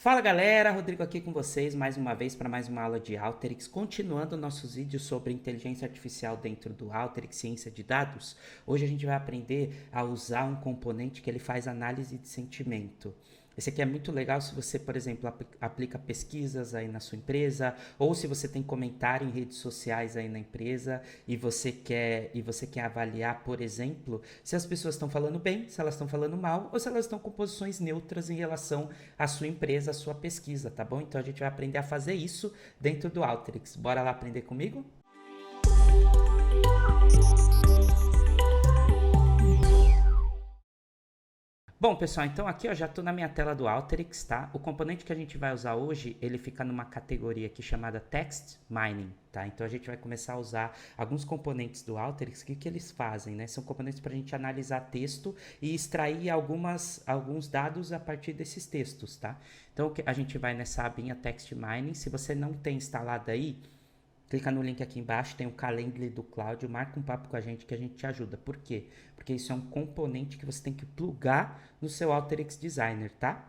Fala galera, Rodrigo aqui com vocês mais uma vez para mais uma aula de Alteryx, continuando nossos vídeos sobre inteligência artificial dentro do Alteryx, ciência de dados. Hoje a gente vai aprender a usar um componente que ele faz análise de sentimento. Esse aqui é muito legal se você, por exemplo, aplica pesquisas aí na sua empresa, ou se você tem comentário em redes sociais aí na empresa e você quer avaliar, por exemplo, se as pessoas estão falando bem, se elas estão falando mal, ou se elas estão com posições neutras em relação à sua empresa, à sua pesquisa, tá bom? Então a gente vai aprender a fazer isso dentro do Alteryx. Bora lá aprender comigo? Bom, pessoal, então aqui eu já estou na minha tela do Alteryx, tá? O componente que a gente vai usar hoje, ele fica numa categoria aqui chamada Text Mining, tá? Então a gente vai começar a usar alguns componentes do Alteryx. O que eles fazem, né? São componentes para a gente analisar texto e extrair alguns dados a partir desses textos, tá? Então a gente vai nessa abinha Text Mining. Se você não tem instalado aí, clica no link aqui embaixo, tem o Calendly do Cláudio, marca um papo com a gente que a gente te ajuda. Por quê? Porque isso é um componente que você tem que plugar no seu Alteryx Designer, tá?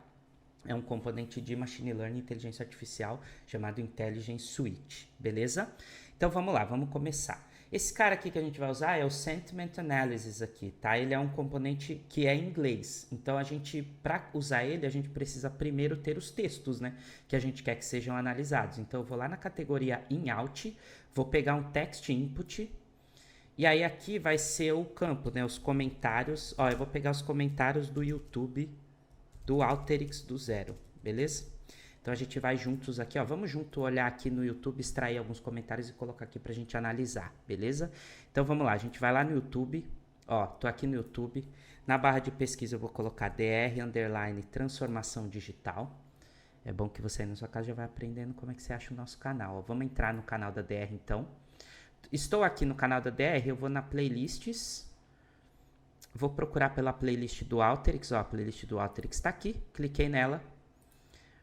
É um componente de Machine Learning e Inteligência Artificial chamado Intelligence Suite, beleza? Então vamos lá, vamos começar. Esse cara aqui que a gente vai usar é o Sentiment Analysis aqui, tá? Ele é um componente que é em inglês. Então para usar ele, a gente precisa primeiro ter os textos, né? Que a gente quer que sejam analisados. Então eu vou lá na categoria In Out, vou pegar um Text Input, e aí aqui vai ser o campo, né? Os comentários. Ó, eu vou pegar os comentários do YouTube do Alteryx do zero, beleza? Então a gente vai juntos aqui, ó, vamos junto olhar aqui no YouTube, extrair alguns comentários e colocar aqui pra gente analisar, beleza? Então vamos lá, a gente vai lá no YouTube, ó, tô aqui no YouTube, na barra de pesquisa eu vou colocar DR underline transformação digital. É bom que você aí na sua casa já vai aprendendo como é que você acha o nosso canal, ó. Vamos entrar no canal da DR então. Estou aqui no canal da DR, eu vou na playlists, vou procurar pela playlist do Alteryx, ó, a playlist do Alteryx tá aqui, cliquei nela.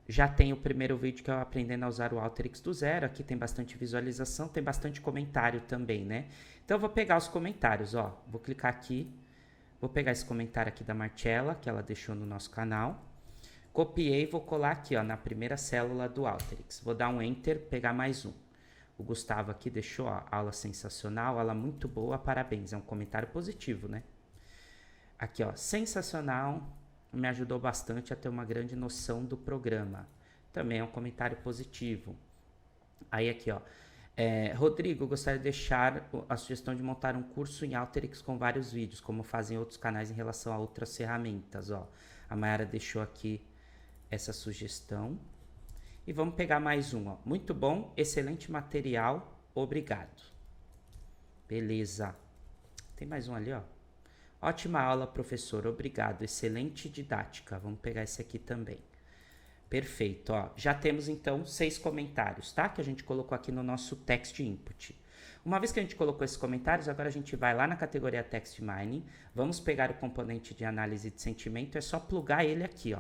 Já tem o primeiro vídeo que é aprendendo a usar o Alteryx do zero. Aqui tem bastante visualização, tem bastante comentário também, né? Então eu vou pegar os comentários, ó. Vou clicar aqui. Vou pegar esse comentário aqui da Marcella, que ela deixou no nosso canal. Copiei e vou colar aqui, ó, na primeira célula do Alteryx. Vou dar um Enter, pegar mais um. O Gustavo aqui deixou, ó, aula sensacional, aula muito boa, parabéns. É um comentário positivo, né? Aqui, ó, sensacional. Me ajudou bastante a ter uma grande noção do programa. Também é um comentário positivo. Aí aqui, ó. Rodrigo, gostaria de deixar a sugestão de montar um curso em Alteryx com vários vídeos, como fazem outros canais em relação a outras ferramentas, ó. A Mayara deixou aqui essa sugestão. E vamos pegar mais um, ó. Muito bom, excelente material, obrigado. Beleza. Tem mais um ali, ó. Ótima aula, professor. Obrigado. Excelente didática. Vamos pegar esse aqui também. Perfeito. Ó, já temos, então, 6 comentários, tá? Que a gente colocou aqui no nosso Text Input. Uma vez que a gente colocou esses comentários, agora a gente vai lá na categoria Text Mining. Vamos pegar o componente de análise de sentimento. É só plugar ele aqui, ó.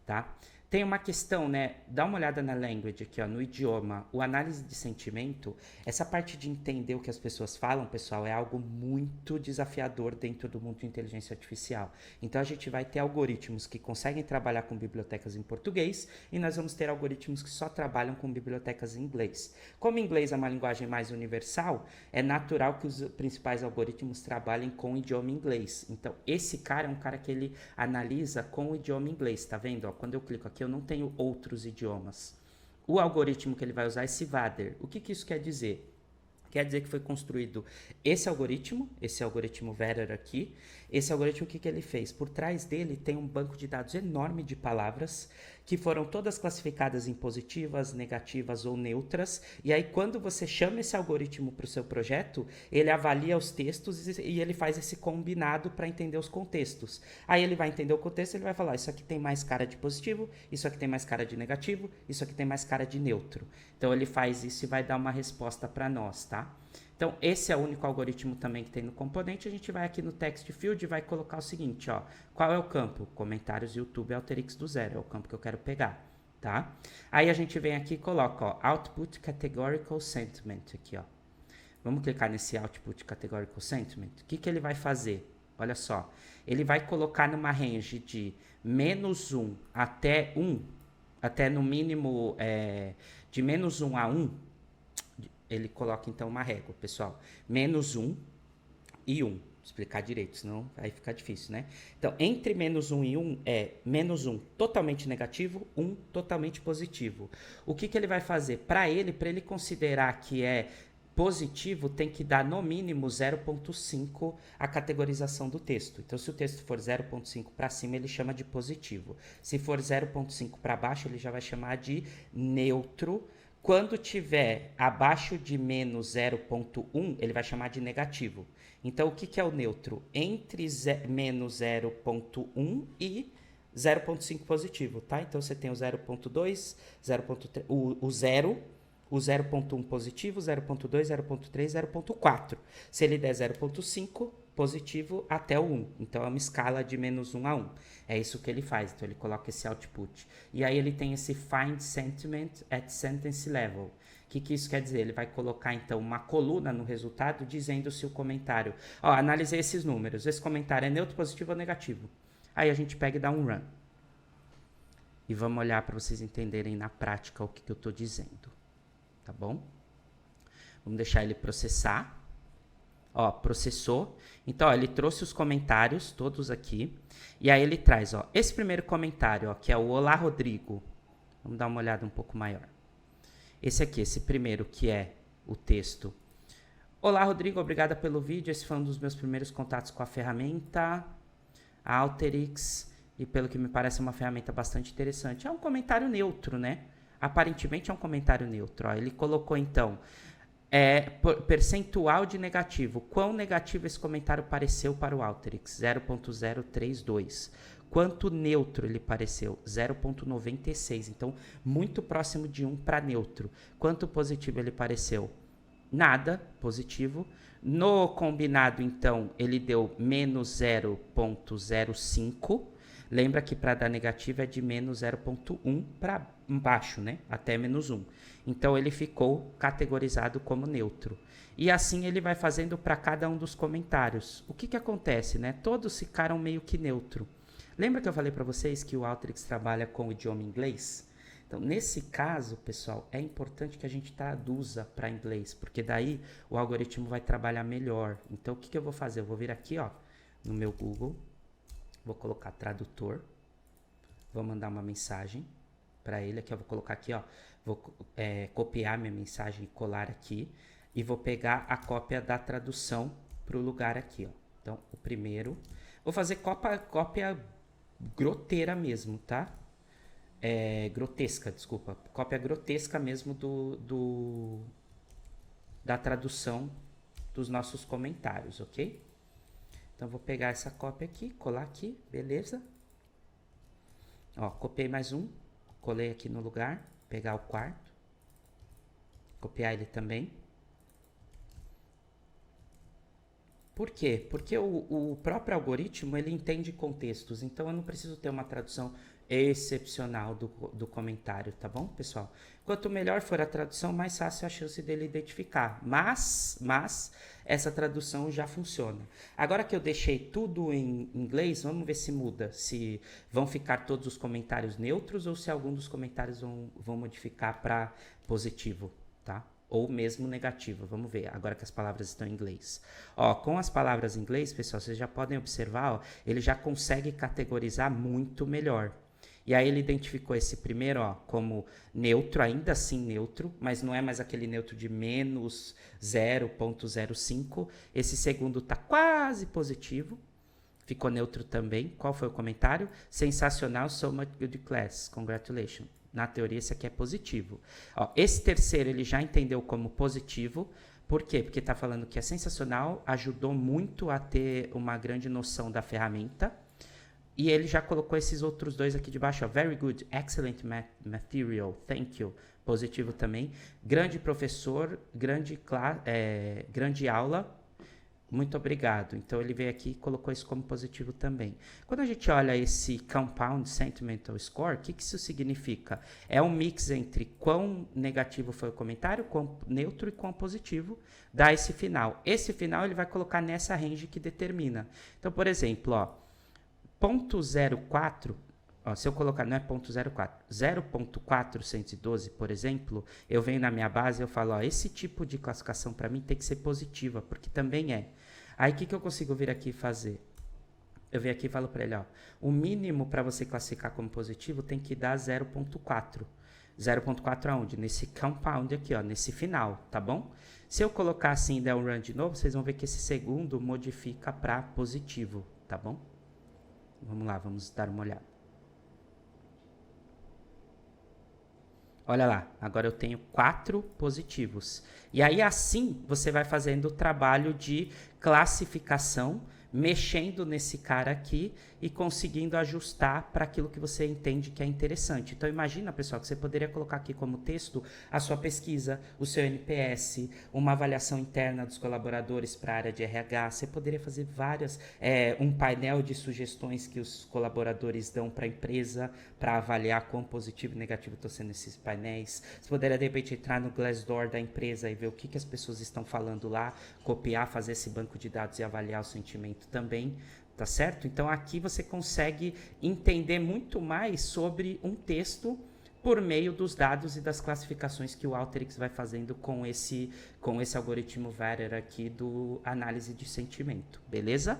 Tá? Tem uma questão, né? Dá uma olhada na language aqui, ó, no idioma. O análise de sentimento, essa parte de entender o que as pessoas falam, pessoal, é algo muito desafiador dentro do mundo de inteligência artificial. Então a gente vai ter algoritmos que conseguem trabalhar com bibliotecas em português e nós vamos ter algoritmos que só trabalham com bibliotecas em inglês. Como o inglês é uma linguagem mais universal, é natural que os principais algoritmos trabalhem com o idioma inglês. Então esse cara é um cara que ele analisa com o idioma inglês, tá vendo? Ó, quando eu clico aqui, eu não tenho outros idiomas. O algoritmo que ele vai usar é Cvader. O que isso quer dizer? Quer dizer que foi construído esse algoritmo Verer aqui. Esse algoritmo, o que ele fez? Por trás dele tem um banco de dados enorme de palavras que foram todas classificadas em positivas, negativas ou neutras. E aí, quando você chama esse algoritmo para o seu projeto, ele avalia os textos e ele faz esse combinado para entender os contextos. Aí ele vai entender o contexto e ele vai falar, isso aqui tem mais cara de positivo, isso aqui tem mais cara de negativo, isso aqui tem mais cara de neutro. Então ele faz isso e vai dar uma resposta para nós, tá? Então esse é o único algoritmo também que tem no componente. A gente vai aqui no text field e vai colocar o seguinte, ó. Qual é o campo? Comentários YouTube Alteryx do zero, é o campo que eu quero pegar, tá? Aí a gente vem aqui e coloca, ó, Output Categorical Sentiment aqui, ó. Vamos clicar nesse Output Categorical Sentiment. O que ele vai fazer? Olha só, ele vai colocar numa range de -1 até 1 até no mínimo de menos 1 a 1, ele coloca então uma régua, pessoal. Menos 1 e 1. Vou explicar direito, senão aí fica difícil, né? Então, entre menos 1 e 1 é menos 1 totalmente negativo, 1 totalmente positivo. O que, que ele vai fazer? Para ele considerar que é positivo, tem que dar no mínimo 0,5 a categorização do texto. Então, se o texto for 0,5 para cima, ele chama de positivo. Se for 0,5 para baixo, ele já vai chamar de neutro. Quando tiver abaixo de menos 0,1, ele vai chamar de negativo. Então, o que, que é o neutro? Entre menos 0,1 e 0,5 positivo, tá? Então, você tem o 0,2, 0,3, o 0, o 0,1 positivo, 0,2, 0,3, 0,4. Se ele der 0,5 positivo até o 1. Então, é uma escala de menos 1 a 1. É isso que ele faz. Então, ele coloca esse output. E aí, ele tem esse find sentiment at sentence level. O que isso quer dizer? Ele vai colocar, então, uma coluna no resultado dizendo se o comentário... Ó, analisei esses números. Esse comentário é neutro, positivo ou negativo. Aí, a gente pega e dá um run. E vamos olhar para vocês entenderem na prática o que eu estou dizendo. Tá bom? Vamos deixar ele processar. Ó, processou. Então, ó, ele trouxe os comentários todos aqui. E aí ele traz, ó, esse primeiro comentário, ó, que é o Olá, Rodrigo. Vamos dar uma olhada um pouco maior. Esse aqui, esse primeiro, que é o texto. Olá, Rodrigo, obrigada pelo vídeo. Esse foi um dos meus primeiros contatos com a ferramenta Alteryx. E pelo que me parece, é uma ferramenta bastante interessante. É um comentário neutro, né? Aparentemente é um comentário neutro. Ó. Ele colocou, então, percentual de negativo. Quão negativo esse comentário pareceu para o Alteryx? 0,032. Quanto neutro ele pareceu? 0,96. Então, muito próximo de 1 para neutro. Quanto positivo ele pareceu? Nada positivo. No combinado, então, ele deu menos 0,05. Lembra que para dar negativo é de menos 0,1 para baixo, né? Até menos 1. Então, ele ficou categorizado como neutro. E assim ele vai fazendo para cada um dos comentários. O que acontece, né? Todos ficaram meio que neutro. Lembra que eu falei para vocês que o Alteryx trabalha com o idioma inglês? Então, nesse caso, pessoal, é importante que a gente traduza para inglês, porque daí o algoritmo vai trabalhar melhor. Então, o que eu vou fazer? Eu vou vir aqui, ó, no meu Google, vou colocar tradutor, vou mandar uma mensagem para ele, aqui eu vou colocar aqui, ó, vou copiar minha mensagem e colar aqui, e vou pegar a cópia da tradução para o lugar aqui, ó. Então, o primeiro, vou fazer cópia groteira mesmo, tá? Grotesca, desculpa. Cópia grotesca mesmo da tradução dos nossos comentários, ok? Então, vou pegar essa cópia aqui, colar aqui, beleza? Ó, copiei mais um, colei aqui no lugar, pegar o quarto, copiar ele também. Por quê? Porque o próprio algoritmo, ele entende contextos, então eu não preciso ter uma tradução excepcional do comentário, tá bom, pessoal? Quanto melhor for a tradução, mais fácil a chance dele identificar. Mas essa tradução já funciona. Agora que eu deixei tudo em inglês, vamos ver se muda. Se vão ficar todos os comentários neutros ou se algum dos comentários vão modificar para positivo, tá? Ou mesmo negativa, vamos ver, agora que as palavras estão em inglês. Ó, com as palavras em inglês, pessoal, vocês já podem observar, ó, ele já consegue categorizar muito melhor. E aí ele identificou esse primeiro, ó, como neutro, ainda assim neutro, mas não é mais aquele neutro de menos 0,05. Esse segundo tá quase positivo, ficou neutro também. Qual foi o comentário? Sensacional, so much good class, congratulations. Na teoria, esse aqui é positivo. Ó, esse terceiro ele já entendeu como positivo. Por quê? Porque está falando que é sensacional, ajudou muito a ter uma grande noção da ferramenta. E ele já colocou esses outros dois aqui de baixo. Ó, very good, excellent material, thank you. Positivo também. Grande professor, grande aula. Muito obrigado. Então, ele veio aqui e colocou isso como positivo também. Quando a gente olha esse Compound Sentimental Score, o que isso significa? É um mix entre quão negativo foi o comentário, quão neutro e quão positivo, dá esse final. Esse final ele vai colocar nessa range que determina. Então, por exemplo, ó, 0,04, Ó, se eu colocar, não é 0.04, 0.412, por exemplo, eu venho na minha base e eu falo, ó, esse tipo de classificação para mim tem que ser positiva, porque também é. Aí o que eu consigo vir aqui e fazer? Eu venho aqui e falo para ele, ó, o mínimo para você classificar como positivo tem que dar 0.4. 0.4 aonde? Nesse compound aqui, ó, nesse final, tá bom? Se eu colocar assim e der um run de novo, vocês vão ver que esse segundo modifica para positivo, tá bom? Vamos lá, vamos dar uma olhada. Olha lá, agora eu tenho 4 positivos. E aí assim você vai fazendo o trabalho de classificação, mexendo nesse cara aqui e conseguindo ajustar para aquilo que você entende que é interessante. Então imagina, pessoal, que você poderia colocar aqui como texto a sua pesquisa, o seu NPS, uma avaliação interna dos colaboradores para a área de RH. Você poderia fazer várias, um painel de sugestões que os colaboradores dão para a empresa para avaliar quão positivo e negativo estão sendo esses painéis. Você poderia, de repente, entrar no Glassdoor da empresa e ver o que as pessoas estão falando lá, copiar, fazer esse banco de dados e avaliar o sentimento também. Tá certo? Então aqui você consegue entender muito mais sobre um texto por meio dos dados e das classificações que o Alteryx vai fazendo com esse algoritmo Varer aqui do análise de sentimento, beleza?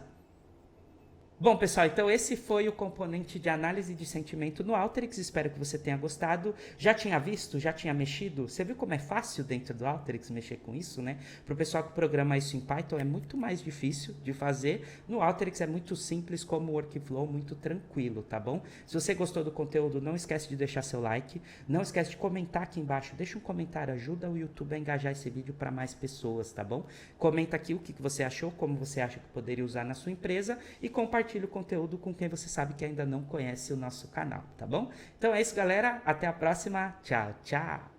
Bom, pessoal, então esse foi o componente de análise de sentimento no Alteryx. Espero que você tenha gostado. Já tinha visto? Já tinha mexido? Você viu como é fácil dentro do Alteryx mexer com isso, né? Para o pessoal que programa isso em Python é muito mais difícil de fazer. No Alteryx é muito simples como workflow, muito tranquilo, tá bom? Se você gostou do conteúdo, não esquece de deixar seu like. Não esquece de comentar aqui embaixo. Deixa um comentário, ajuda o YouTube a engajar esse vídeo para mais pessoas, tá bom? Comenta aqui o que você achou, como você acha que poderia usar na sua empresa e compartilhe o conteúdo com quem você sabe que ainda não conhece o nosso canal, tá bom? Então é isso, galera. Até a próxima. Tchau, tchau.